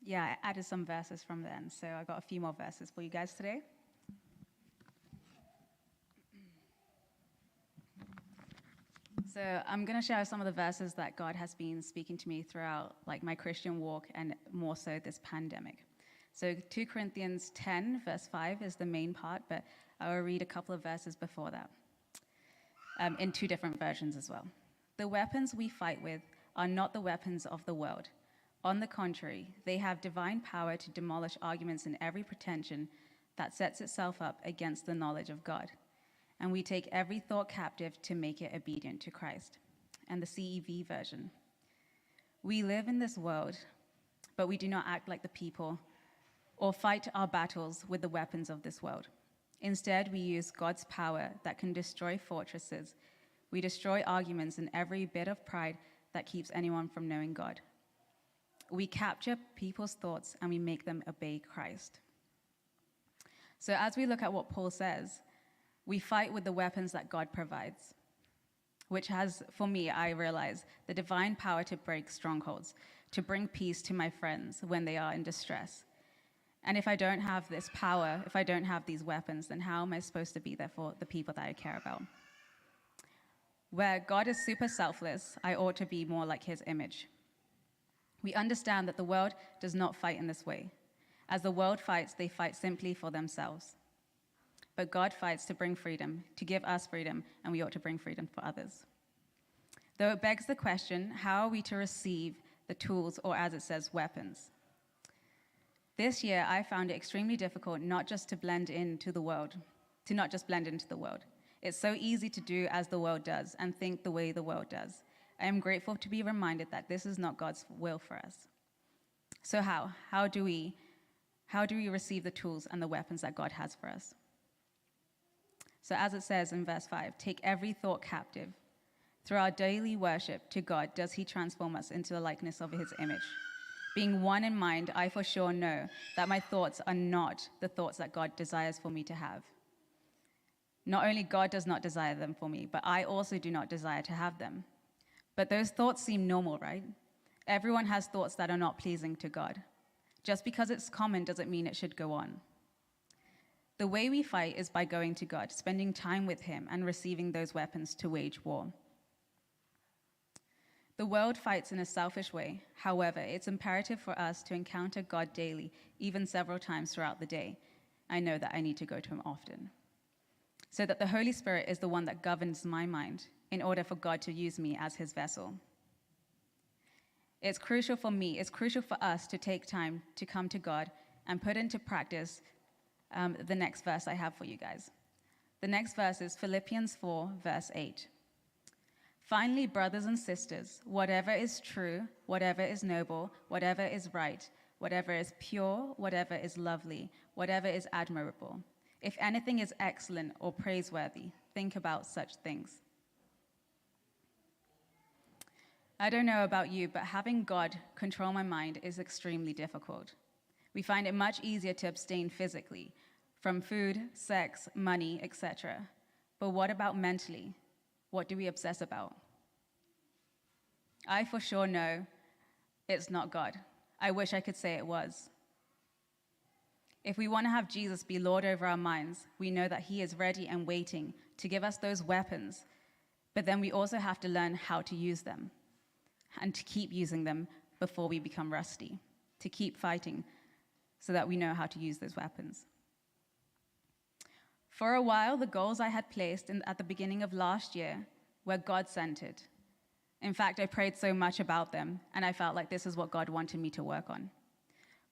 Yeah, I added some verses from then, so I got a few more verses for you guys today. So I'm going to share some of the verses that God has been speaking to me throughout my Christian walk and more so this pandemic. So 2 Corinthians 10 verse 5 is the main part, but I will read a couple of verses before that in two different versions as well. The weapons we fight with are not the weapons of the world. On the contrary, they have divine power to demolish arguments and every pretension that sets itself up against the knowledge of God. And we take every thought captive to make it obedient to Christ. And the CEV version. We live in this world, but we do not act like the people or fight our battles with the weapons of this world. Instead, we use God's power that can destroy fortresses. We destroy arguments and every bit of pride that keeps anyone from knowing God. We capture people's thoughts and we make them obey Christ. So as we look at what Paul says, we fight with the weapons that God provides, which has, for me, I realize, the divine power to break strongholds, to bring peace to my friends when they are in distress. And if I don't have this power, if I don't have these weapons, then how am I supposed to be there for the people that I care about? Where God is super selfless, I ought to be more like his image. We understand that the world does not fight in this way. As the world fights, they fight simply for themselves. But God fights to bring freedom, to give us freedom, and we ought to bring freedom for others. Though it begs the question, how are we to receive the tools, or as it says, weapons? This year, I found it extremely difficult not just to blend into the world, to not just blend into the world. It's so easy to do as the world does and think the way the world does. I am grateful to be reminded that this is not God's will for us. So how do we receive the tools and the weapons that God has for us? So as it says in verse 5, take every thought captive. Through our daily worship to God, does he transform us into the likeness of his image? Being one in mind, I for sure know that my thoughts are not the thoughts that God desires for me to have. Not only God does not desire them for me, but I also do not desire to have them. But those thoughts seem normal, right? Everyone has thoughts that are not pleasing to God. Just because it's common doesn't mean it should go on. The way we fight is by going to God, spending time with him, and receiving those weapons to wage war. The world fights in a selfish way. However, it's imperative for us to encounter God daily, even several times throughout the day. I know that I need to go to him often. So that the Holy Spirit is the one that governs my mind in order for God to use me as his vessel. It's crucial for us to take time to come to God and put into practice the next verse I have for you guys. The next verse is Philippians 4, verse 8. Finally, brothers and sisters, whatever is true, whatever is noble, whatever is right, whatever is pure, whatever is lovely, whatever is admirable, if anything is excellent or praiseworthy, think about such things. I don't know about you, but having God control my mind is extremely difficult. We find it much easier to abstain physically from food, sex, money, etc. But what about mentally? What do we obsess about? I for sure know it's not God. I wish I could say it was. If we want to have Jesus be Lord over our minds, we know that he is ready and waiting to give us those weapons, but then we also have to learn how to use them and to keep using them before we become rusty, to keep fighting so that we know how to use those weapons. For a while, the goals I had placed at the beginning of last year were God-centered. In fact, I prayed so much about them, and I felt like this is what God wanted me to work on.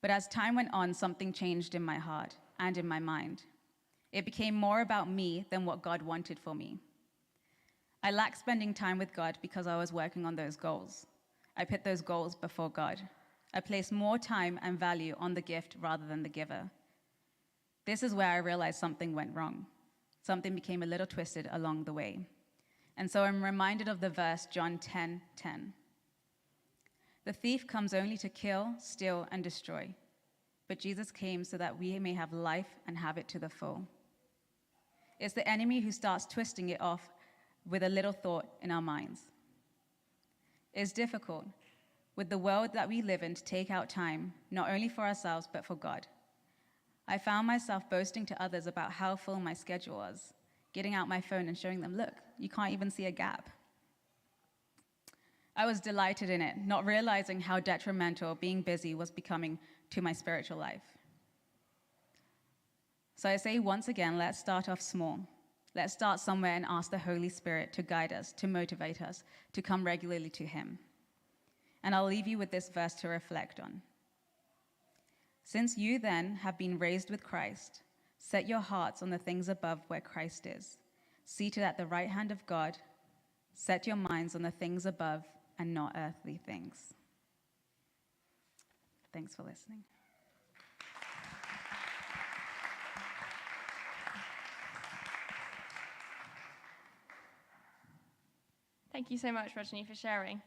But as time went on, something changed in my heart and in my mind. It became more about me than what God wanted for me. I lacked spending time with God because I was working on those goals. I put those goals before God. I placed more time and value on the gift rather than the giver. This is where I realized something went wrong. Something became a little twisted along the way. And so I'm reminded of the verse, John 10:10. The thief comes only to kill, steal, and destroy. But Jesus came so that we may have life and have it to the full. It's the enemy who starts twisting it off with a little thought in our minds. It's difficult, with the world that we live in to take out time, not only for ourselves, but for God. I found myself boasting to others about how full my schedule was, getting out my phone and showing them, look, you can't even see a gap. I was delighted in it, not realizing how detrimental being busy was becoming to my spiritual life. So I say once again, let's start off small. Let's start somewhere and ask the Holy Spirit to guide us, to motivate us, to come regularly to him. And I'll leave you with this verse to reflect on. Since you then have been raised with Christ, set your hearts on the things above where Christ is, seated at the right hand of God. Set your minds on the things above and not earthly things. Thanks for listening. Thank you so much, Rujuni, for sharing.